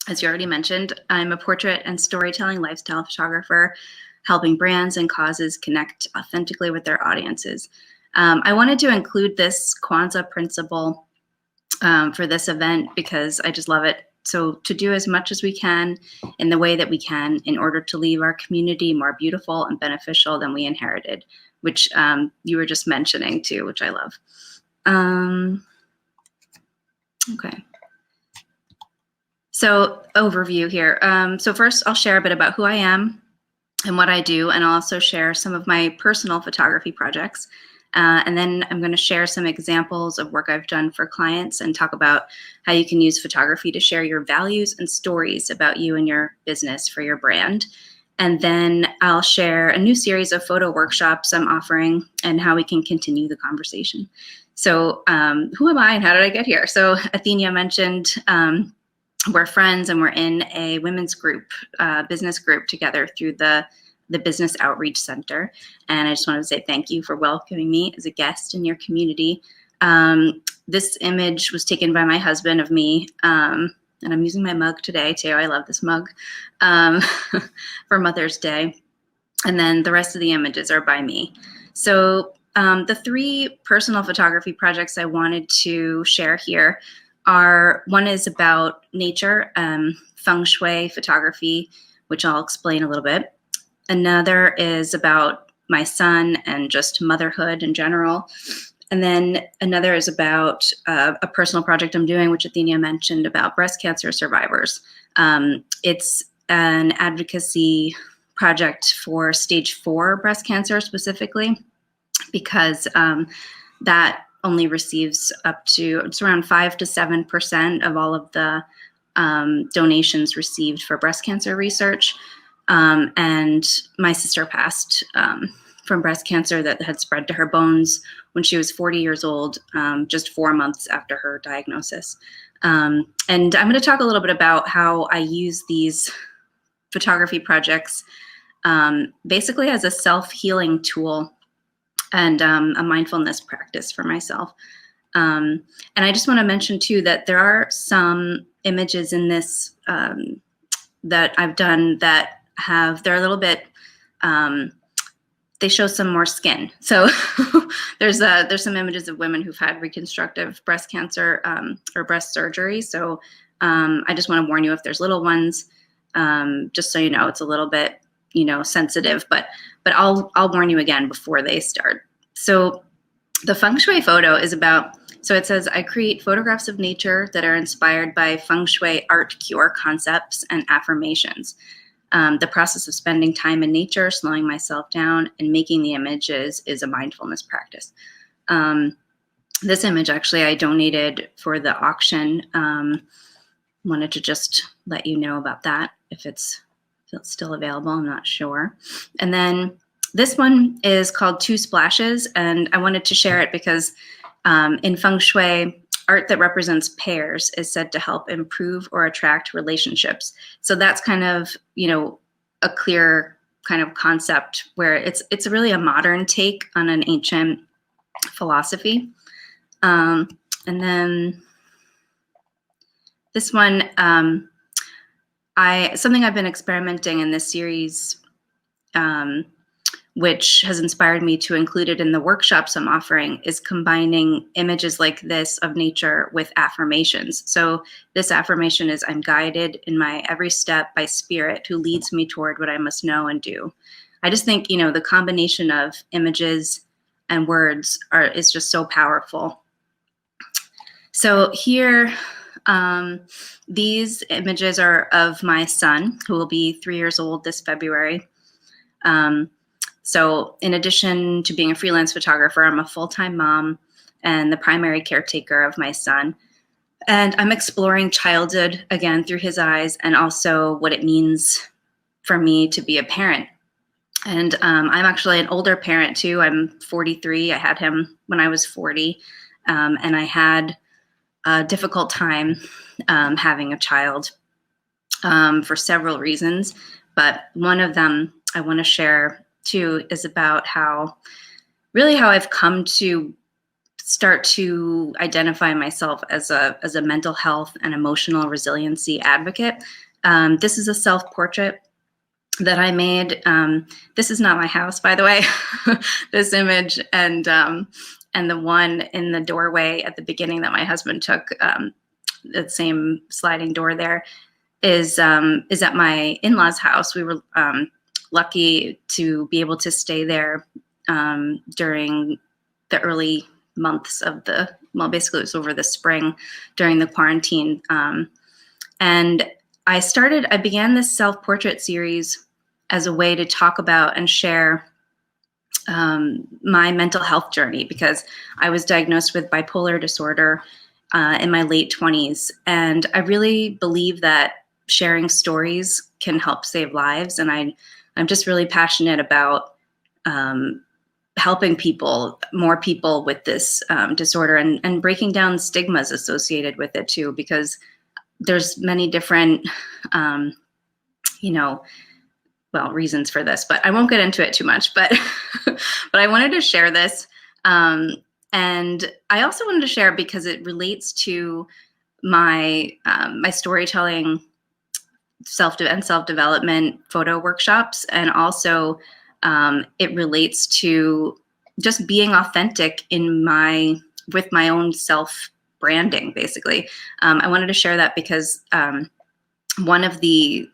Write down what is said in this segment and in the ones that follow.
As you already mentioned, I'm a portrait and storytelling lifestyle photographer, helping brands and causes connect authentically with their audiences. I wanted to include this Kwanzaa principle for this event because I just love it. So to do as much as we can in the way that we can in order to leave our community more beautiful and beneficial than we inherited, which you were just mentioning too, which I love. Okay. So overview here. So first I'll share a bit about who I am and what I do, and I'll also share some of my personal photography projects. And then I'm going to share some examples of work I've done for clients and talk about how you can use photography to share your values and stories about you and your business for your brand. And then I'll share a new series of photo workshops I'm offering and how we can continue the conversation. So who am I and how did I get here? So Athenia mentioned we're friends and we're in a women's group, business group together through the Business Outreach Center. And I just wanted to say thank you for welcoming me as a guest in your community. This image was taken by my husband of me, and I'm using my mug today too. I love this mug for Mother's Day. And then the rest of the images are by me. So the three personal photography projects I wanted to share here are, one is about nature, feng shui photography, which I'll explain a little bit. Another is about my son and just motherhood in general. And then another is about a personal project I'm doing, which Athenia mentioned, about breast cancer survivors. It's an advocacy project for stage 4 breast cancer specifically, because that only receives up to, it's around 5 to 7% of all of the donations received for breast cancer research. And my sister passed from breast cancer that had spread to her bones when she was 40 years old, just 4 months after her diagnosis. And I'm going to talk a little bit about how I use these photography projects basically as a self-healing tool and a mindfulness practice for myself. And I just want to mention too that there are some images in this that I've done that they're a little bit, they show some more skin. So there's some images of women who've had reconstructive breast cancer or breast surgery. So I just want to warn you, if there's little ones, just so you know, it's a little bit, sensitive, but I'll warn you again before they start. So the feng shui photo is about, so it says, I create photographs of nature that are inspired by feng shui art cure concepts and affirmations. The process of spending time in nature, slowing myself down, and making the images is a mindfulness practice. This image, actually, I donated for the auction. Wanted to just let you know about that, if it's still available, I'm not sure. And then this one is called Two Splashes, and I wanted to share it because in feng shui, art that represents pairs is said to help improve or attract relationships. So that's kind of, a clear kind of concept where it's really a modern take on an ancient philosophy. And then this one, something I've been experimenting in this series, which has inspired me to include it in the workshops I'm offering, is combining images like this of nature with affirmations. So this affirmation is, I'm guided in my every step by spirit who leads me toward what I must know and do. I just think, the combination of images and words is just so powerful. So here, these images are of my son, who will be 3 years old this February. So in addition to being a freelance photographer, I'm a full-time mom and the primary caretaker of my son. And I'm exploring childhood again through his eyes, and also what it means for me to be a parent. And I'm actually an older parent too. I'm 43. I had him when I was 40. And I had a difficult time having a child for several reasons. But one of them I want to share too is about how I've come to start to identify myself as a mental health and emotional resiliency advocate. This is a self-portrait that I made. This is not my house, by the way. This image and the one in the doorway at the beginning that my husband took, that same sliding door there, is at my in-laws' house. We were lucky to be able to stay there during the early months of basically it was over the spring during the quarantine. And I began this self-portrait series as a way to talk about and share my mental health journey, because I was diagnosed with bipolar disorder in my late 20s. And I really believe that sharing stories can help save lives. And I'm just really passionate about helping more people with this disorder, and breaking down stigmas associated with it too, because there's many different, reasons for this, but I won't get into it too much, but I wanted to share this. And I also wanted to share because it relates to my storytelling, self-development photo workshops. And also it relates to just being authentic with my own self branding, basically. I wanted to share that because one of the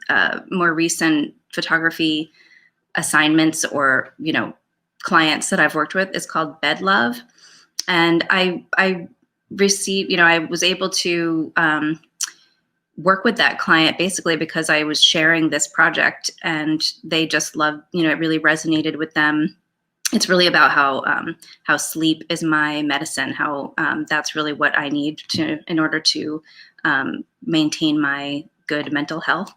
more recent photography assignments or clients that I've worked with is called Bed Love, and I received, I was able to work with that client basically because I was sharing this project, and they just loved, it really resonated with them. It's really about how sleep is my medicine, how that's really what I need in order to maintain my good mental health.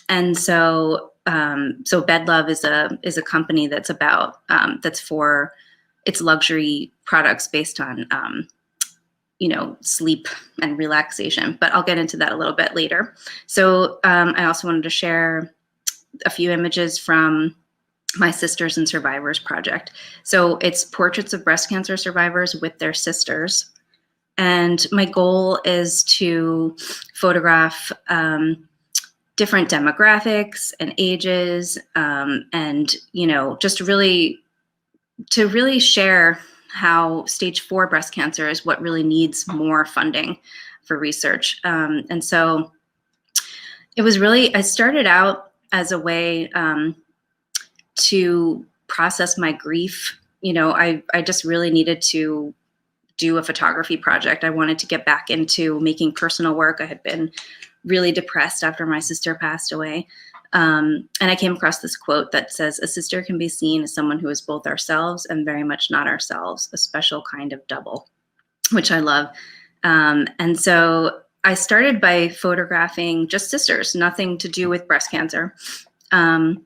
And so Bed Love is a company that's about that's for its luxury products based on sleep and relaxation. But I'll get into that a little bit later. So I also wanted to share a few images from my Sisters and Survivors project. So it's portraits of breast cancer survivors with their sisters. And my goal is to photograph different demographics and ages, and just really share how stage 4 breast cancer is what really needs more funding for research. And so I started out as a way to process my grief. I just really needed to do a photography project. I wanted to get back into making personal work. I had been really depressed after my sister passed away. And I came across this quote that says, "A sister can be seen as someone who is both ourselves and very much not ourselves, a special kind of double," which I love. And so I started by photographing just sisters, nothing to do with breast cancer. And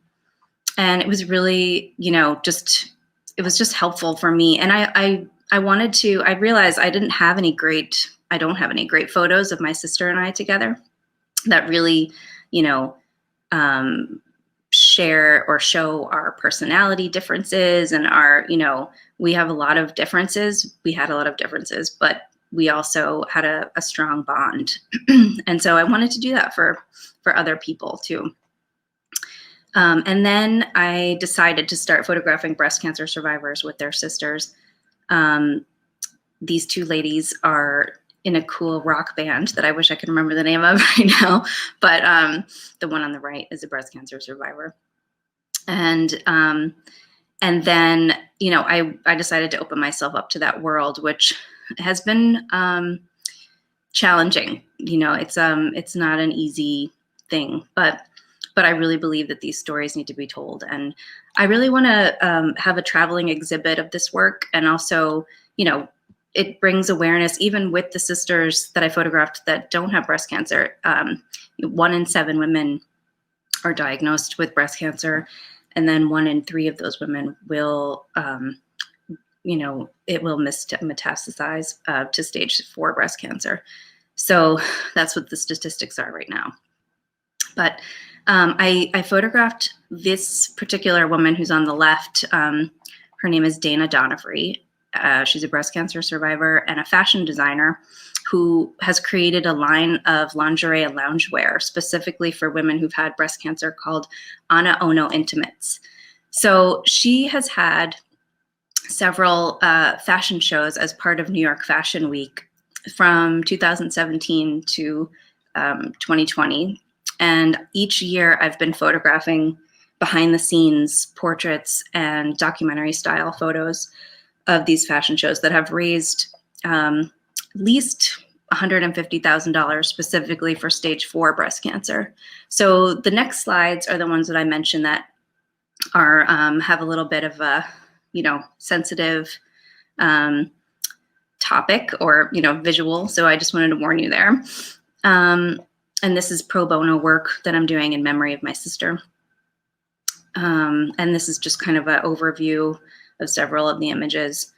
it was really, it was just helpful for me. And I realized I don't have any great photos of my sister and I together that really, share or show our personality differences and we have a lot of differences. We had a lot of differences, but we also had a strong bond. And so I wanted to do that for other people too. And then I decided to start photographing breast cancer survivors with their sisters. These two ladies are in a cool rock band that I wish I could remember the name of right now, but the one on the right is a breast cancer survivor. And then, I decided to open myself up to that world, which has been challenging. It's not an easy thing, but I really believe that these stories need to be told. And I really want to have a traveling exhibit of this work. And also, it brings awareness, even with the sisters that I photographed that don't have breast cancer. 1 in 7 women are diagnosed with breast cancer. And then 1 in 3 of those women will, it will metastasize to stage 4 breast cancer. So that's what the statistics are right now. But I photographed this particular woman who's on the left. Her name is Dana Donofree. She's a breast cancer survivor and a fashion designer who has created a line of lingerie and loungewear specifically for women who've had breast cancer called Ana Ono Intimates. So she has had several fashion shows as part of New York Fashion Week from 2017 to 2020. And each year I've been photographing behind the scenes portraits and documentary style photos of these fashion shows that have raised at least $150,000 specifically for stage 4 breast cancer. So the next slides are the ones that I mentioned that are have a little bit of a sensitive topic or visual. So I just wanted to warn you there. And this is pro bono work that I'm doing in memory of my sister. And this is just kind of an overview of several of the images.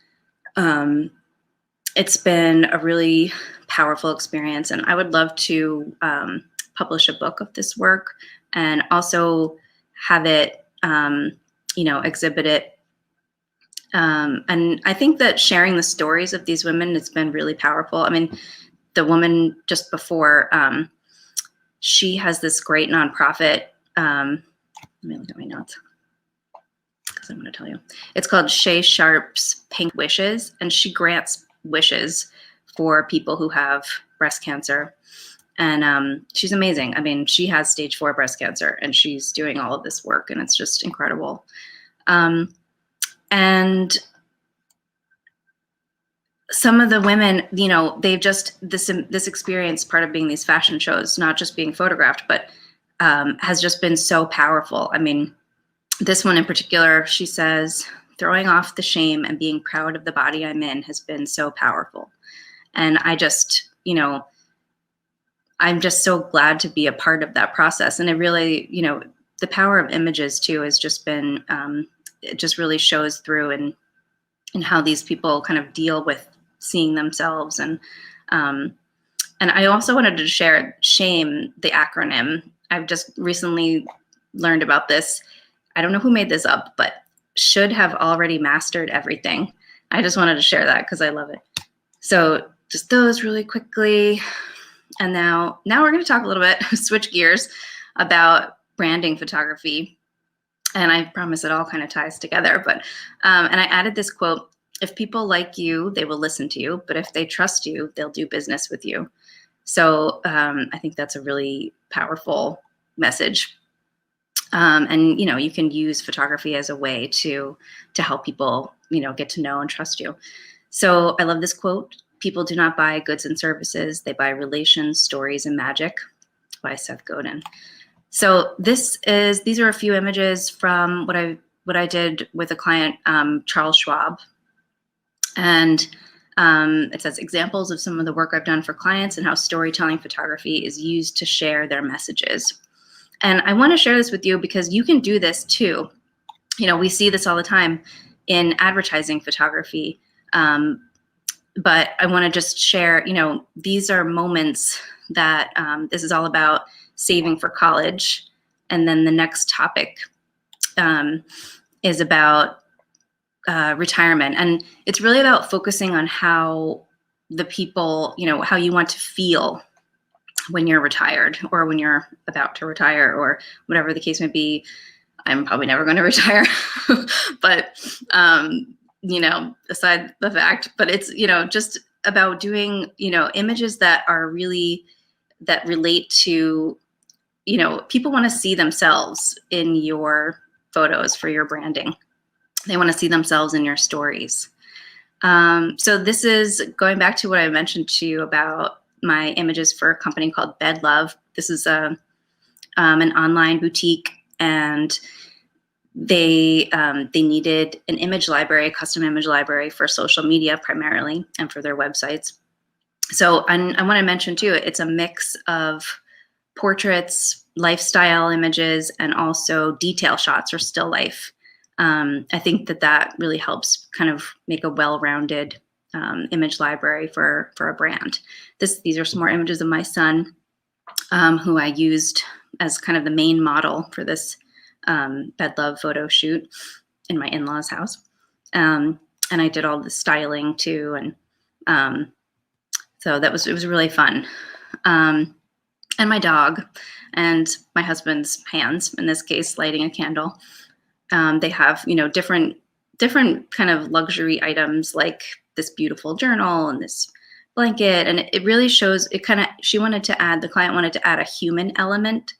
It's been a really powerful experience, and I would love to publish a book of this work and also have it, exhibit it. And I think that sharing the stories of these women has been really powerful. I mean, the woman just before, she has this great nonprofit. Let me look at my notes because I'm going to tell you. It's called Shay Sharp's Pink Wishes, and she grants wishes for people who have breast cancer. And she's amazing. I mean, she has stage 4 breast cancer, and she's doing all of this work, and it's just incredible. And some of the women, they've just, this experience, part of being these fashion shows, not just being photographed, but has just been so powerful. I mean, this one in particular, she says, throwing off the shame and being proud of the body I'm in has been so powerful. And I just, I'm just so glad to be a part of that process. And it really, the power of images too has just been, it just really shows through in how these people kind of deal with seeing themselves. And I also wanted to share SHAME, the acronym. I've just recently learned about this. I don't know who made this up, but should have already mastered everything. I just wanted to share that because I love it. So just those really quickly. And now we're going to talk a little bit, switch gears, about branding photography. And I promise it all kind of ties together. But and I added this quote: if people like you, they will listen to you. But if they trust you, they'll do business with you. So I think that's a really powerful message. And you can use photography as a way to help people get to know and trust you. So I love this quote: people do not buy goods and services, they buy relations, stories, and magic, by Seth Godin. So these are a few images from what I did with a client, Charles Schwab. And it says examples of some of the work I've done for clients and how storytelling photography is used to share their messages. And I want to share this with you because you can do this too. We see this all the time in advertising photography. But I want to just share, these are moments that this is all about saving for college. And then the next topic is about retirement. And it's really about focusing on how the people, how you want to feel when you're retired or when you're about to retire or whatever the case may be. I'm probably never going to retire, but, aside the fact, but it's, just about doing, images that are really, that relate to, people want to see themselves in your photos for your branding. They want to see themselves in your stories. So this is going back to what I mentioned to you about my images for a company called Bed Love. This is an online boutique, and they needed an image library, a custom image library for social media primarily and for their websites. So I want to mention too, it's a mix of portraits, lifestyle images, and also detail shots or still life. I think that really helps kind of make a well-rounded image library for a brand. These are some more images of my son, who I used as kind of the main model for this Bed Love photo shoot in my in-laws' house. and I did all the styling too. And so it was really fun. And my dog and my husband's hands, in this case, lighting a candle. They have, different kind of luxury items like this beautiful journal and this blanket. And it really shows, the client wanted to add a human element,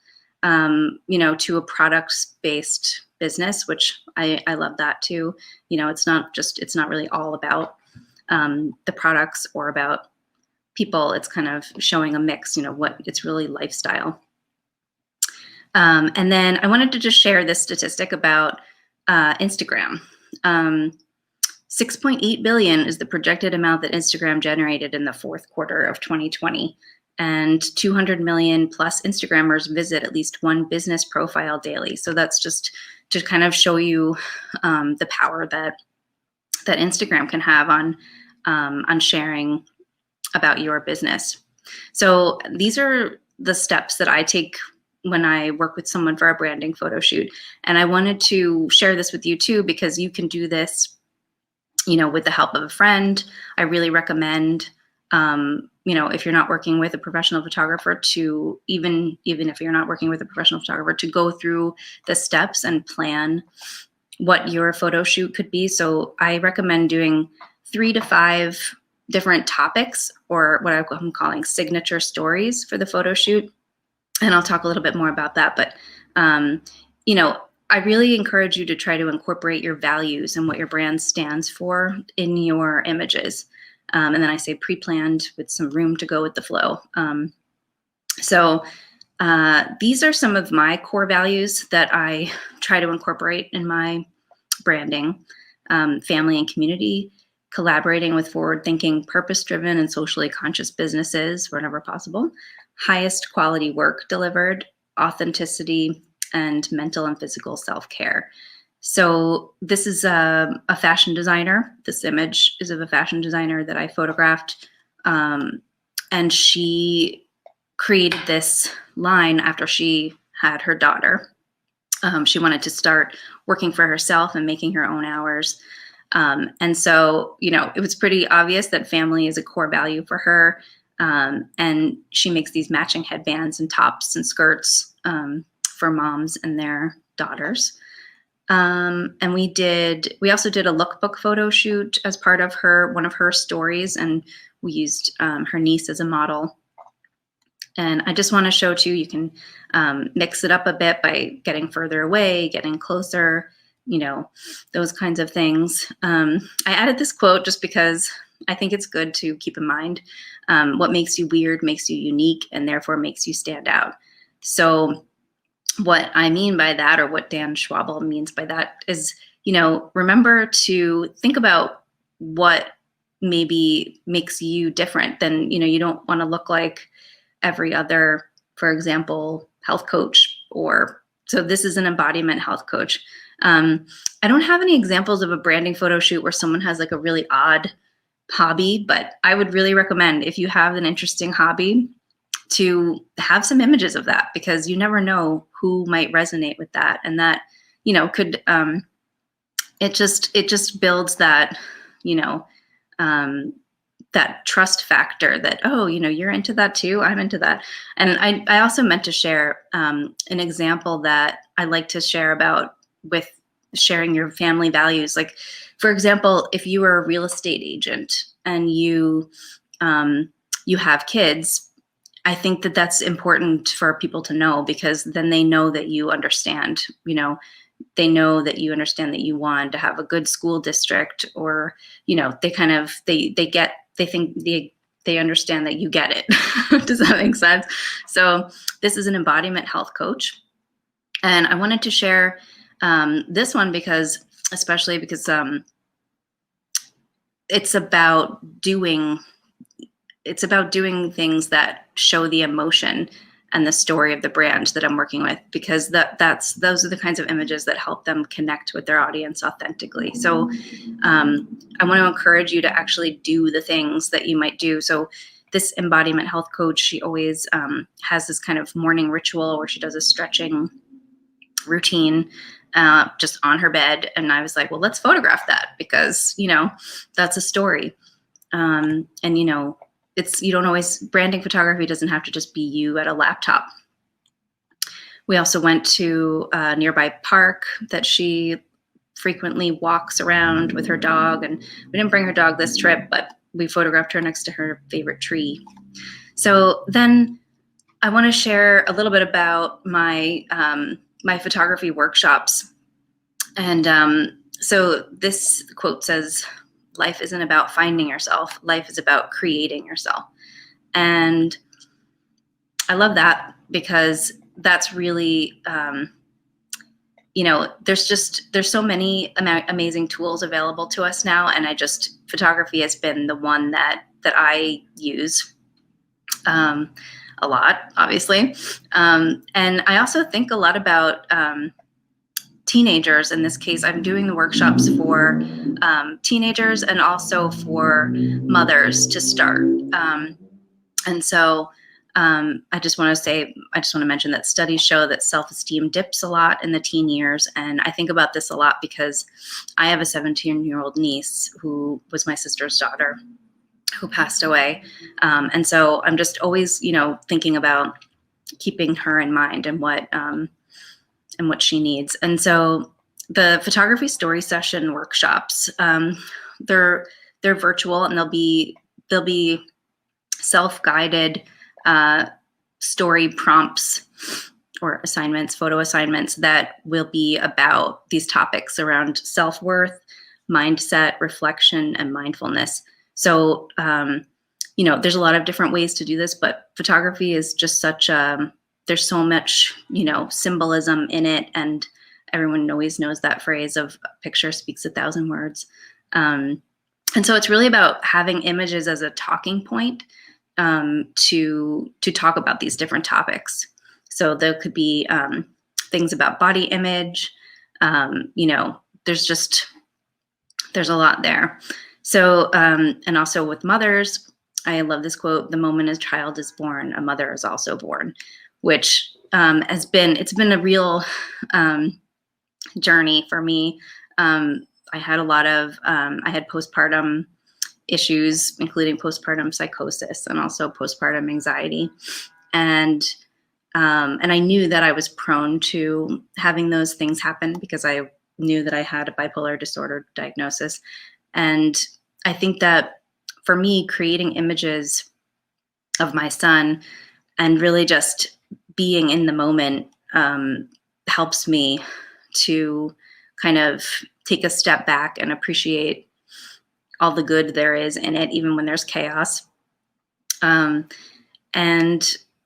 to a products-based business, which I love that too. It's not really all about the products or about people. It's kind of showing a mix, what it's really lifestyle. And then I wanted to just share this statistic about Instagram. 6.8 billion is the projected amount that Instagram generated in the fourth quarter of 2020. And 200 million plus Instagrammers visit at least one business profile daily. So that's just to kind of show you the power that Instagram can have on sharing about your business. So these are the steps that I take when I work with someone for a branding photo shoot. And I wanted to share this with you too, because you can do this, with the help of a friend. I really recommend, if you're not working with a professional photographer, to even if you're not working with a professional photographer, to go through the steps and plan what your photo shoot could be. So I recommend doing 3 to 5 different topics, or what I'm calling signature stories for the photo shoot. And I'll talk a little bit more about that. But, I really encourage you to try to incorporate your values and what your brand stands for in your images. And then I say pre-planned with some room to go with the flow. So these are some of my core values that I try to incorporate in my branding: family and community, collaborating with forward-thinking, purpose-driven, and socially conscious businesses whenever possible, highest quality work delivered, authenticity, and mental and physical self-care. So this is a fashion designer. This image is of a fashion designer that I photographed. And she created this line after she had her daughter. She wanted to start working for herself and making her own hours. And so, it was pretty obvious that family is a core value for her. And she makes these matching headbands and tops and skirts for moms and their daughters. And we also did a lookbook photo shoot as part of one of her stories, and we used her niece as a model. And I just want to show too, you can mix it up a bit by getting further away, getting closer, those kinds of things. I added this quote just because I think it's good to keep in mind. What makes you weird makes you unique, and therefore makes you stand out. So what I mean by that, or what Dan Schwabel means by that, is, remember to think about what maybe makes you different. Then, you don't want to look like every other, for example, health coach. So this is an embodiment health coach. I don't have any examples of a branding photo shoot where someone has like a really odd hobby, but I would really recommend, if you have an interesting hobby, to have some images of that, because you never know who might resonate with that. And that, could, it just builds that, that trust factor that, oh, you're into that too, I'm into that. And I also meant to share an example that I like to share about with sharing your family values. Like, for example, if you are a real estate agent and you have kids, I think that that's important for people to know, because then they know that you understand, they know that you understand that you want to have a good school district, or, they understand that you get it. Does that make sense? So this is an embodiment health coach. And I wanted to share this one especially because it's about doing things that show the emotion and the story of the brand that I'm working with, because those are the kinds of images that help them connect with their audience authentically. So I want to encourage you to actually do the things that you might do. So this embodiment health coach, she always has this kind of morning ritual where she does a stretching routine. just on her bed. And I was like, well, let's photograph that because, that's a story. And, you don't always, branding photography doesn't have to just be you at a laptop. We also went to a nearby park that she frequently walks around with her dog. And we didn't bring her dog this trip, but we photographed her next to her favorite tree. So then I want to share a little bit about my my photography workshops. And so this quote says, life isn't about finding yourself. Life is about creating yourself. And I love that because that's really, there's so many amazing tools available to us now. And photography has been the one that I use a lot, obviously. And I also think a lot about teenagers. In this case, I'm doing the workshops for teenagers and also for mothers to start. And so I just want to mention that studies show that self-esteem dips a lot in the teen years. And I think about this a lot because I have a 17-year-old niece who was my sister's daughter who passed away. And so I'm just always, thinking about keeping her in mind and what she needs. And so the photography story session workshops, they're virtual, and they'll be self-guided story prompts or assignments, photo assignments that will be about these topics around self-worth, mindset, reflection, and mindfulness. So, there's a lot of different ways to do this, but photography is just there's so much, symbolism in it. And everyone always knows that phrase of a picture speaks 1,000 words. And so it's really about having images as a talking point to talk about these different topics. So there could be things about body image. There's a lot there. So, and also with mothers, I love this quote: "The moment a child is born, a mother is also born," which it's been a real journey for me. I had I had postpartum issues, including postpartum psychosis and also postpartum anxiety. And I knew that I was prone to having those things happen because I knew that I had a bipolar disorder diagnosis. And I think that for me, creating images of my son and really just being in the moment helps me to kind of take a step back and appreciate all the good there is in it, even when there's chaos. And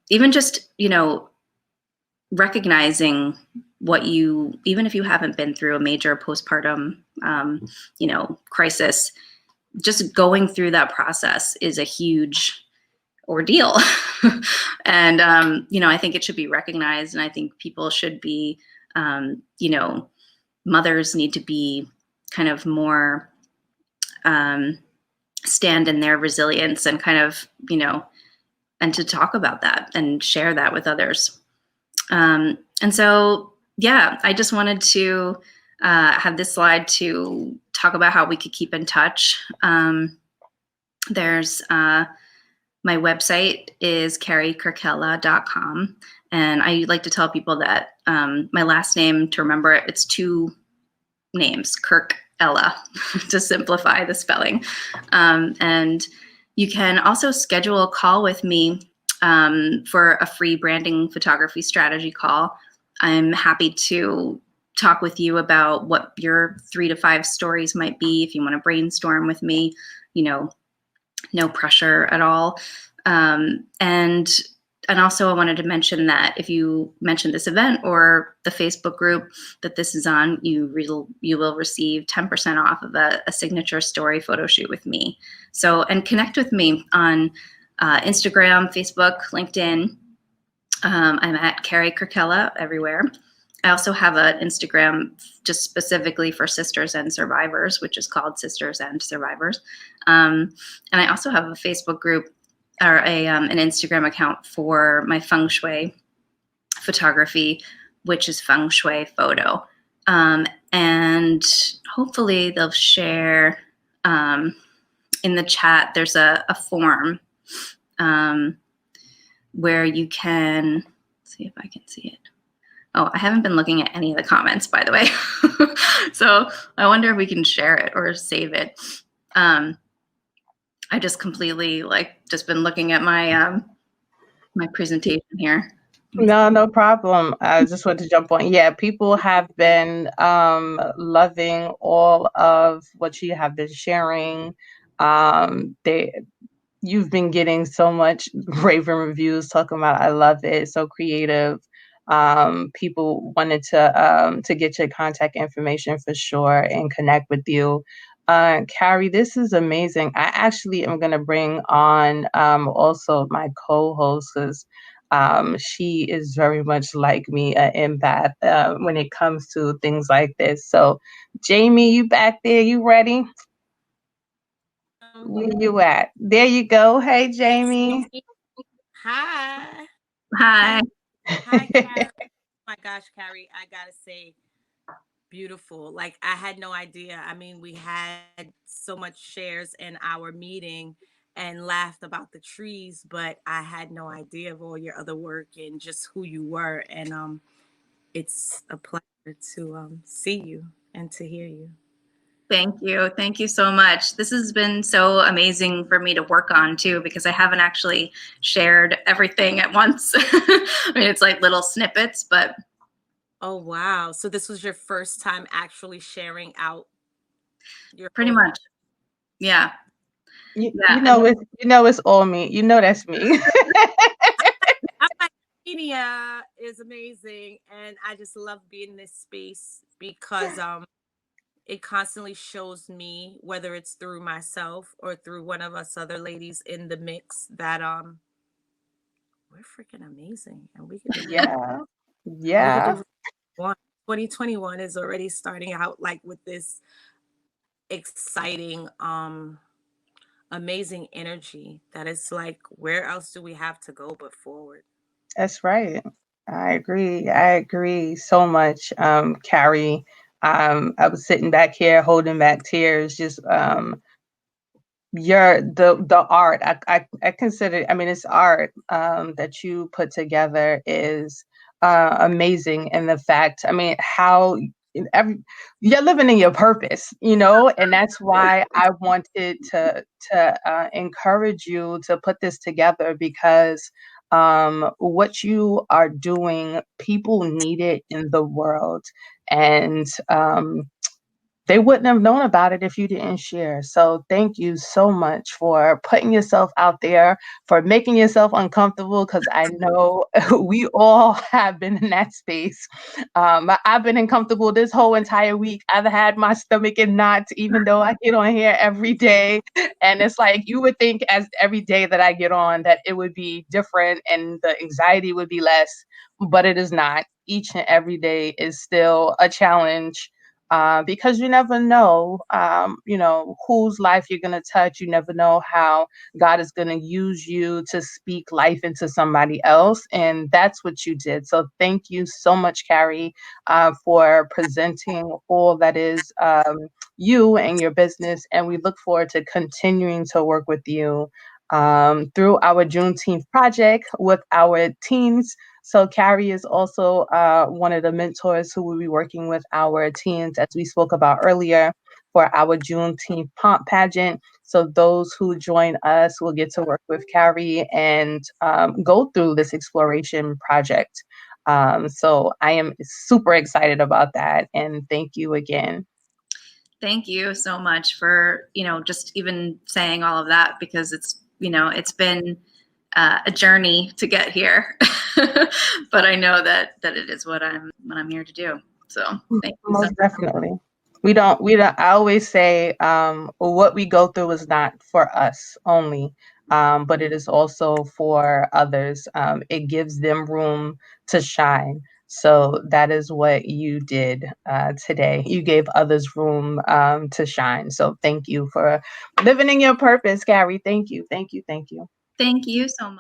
even just, recognizing even if you haven't been through a major postpartum, crisis, just going through that process is a huge ordeal. And, I think it should be recognized. And I think people should be, mothers need to be kind of more stand in their resilience and kind of, and to talk about that and share that with others. And so, yeah, I just wanted to have this slide to talk about how we could keep in touch. There's my website is careyKirkella.com. And I like to tell people that my last name, to remember it, it's 2 names, Kirkella, to simplify the spelling. And you can also schedule a call with me for a free branding photography strategy call. I'm happy to talk with you about what your 3 to 5 stories might be. If you want to brainstorm with me, no pressure at all. And also I wanted to mention that if you mention this event or the Facebook group that this is on, you will receive 10% off of a signature story photo shoot with me. So, and connect with me on Instagram, Facebook, LinkedIn. I'm at Carey Kirkella everywhere. I also have an Instagram just specifically for sisters and survivors, which is called Sisters and Survivors. And I also have a Facebook group or an Instagram account for my feng shui photography, which is feng shui photo. And hopefully they'll share in the chat. There's a form where you can see if I can see it. Oh, I haven't been looking at any of the comments, by the way. So I wonder if we can share it or save it. I just completely just been looking at my my presentation here. No problem. I just want to jump on. Yeah, people have been loving all of what you have been sharing. You've been getting so much rave reviews talking about I love it, so creative. People wanted to get your contact information for sure and connect with you. Carey, this is amazing. I actually am gonna bring on also my co-host because she is very much like me, an empath when it comes to things like this. So, Jamie, you back there? You ready? Where you at? There you go. Hey, Jamie. Hi. Hi. Hi, Carey. Oh my gosh, Carey, I gotta say, beautiful. Like, I had no idea. I mean, we had so much shares in our meeting and laughed about the trees, but I had no idea of all your other work and just who you were. And it's a pleasure to see you and to hear you. Thank you. Thank you so much. This has been so amazing for me to work on too, because I haven't actually shared everything at once. I mean, it's like little snippets, but. Oh, wow. So this was your first time actually sharing out your Pretty much. Yeah. You know it's all me. You know that's me. Media is amazing, and I just love being in this space because it constantly shows me, whether it's through myself or through one of us other ladies in the mix, that we're freaking amazing, and we could do yeah. 2021 is already starting out like with this exciting amazing energy that is like, where else do we have to go but forward? That's right. I agree. I agree so much, Carey. I was sitting back here holding back tears, just the art. I consider, I mean, it's art that you put together is amazing. And the fact, I mean, how every, you're living in your purpose, and that's why I wanted to encourage you to put this together because what you are doing, people need it in the world. And they wouldn't have known about it if you didn't share. So thank you so much for putting yourself out there, for making yourself uncomfortable, because I know we all have been in that space. I've been uncomfortable this whole entire week. I've had my stomach in knots, even though I get on here every day. And it's like you would think as every day that I get on that it would be different and the anxiety would be less, but it is not. Each and every day is still a challenge because you never know, whose life you're going to touch. You never know how God is going to use you to speak life into somebody else. And that's what you did. So thank you so much, Carey, for presenting all that is you and your business. And we look forward to continuing to work with you through our Juneteenth project with our teens. So Carey is also one of the mentors who will be working with our teens, as we spoke about earlier, for our Juneteenth pomp pageant. So those who join us will get to work with Carey and go through this exploration project. So I am super excited about that, and thank you again. Thank you so much for, just even saying all of that, because it's been a journey to get here, but I know that it is what I'm here to do. So thank you. Most definitely. We don't, I always say, what we go through is not for us only, but it is also for others. It gives them room to shine. So that is what you did today. You gave others room to shine. So thank you for living in your purpose, Carey. Thank you. Thank you. Thank you. Thank you so much.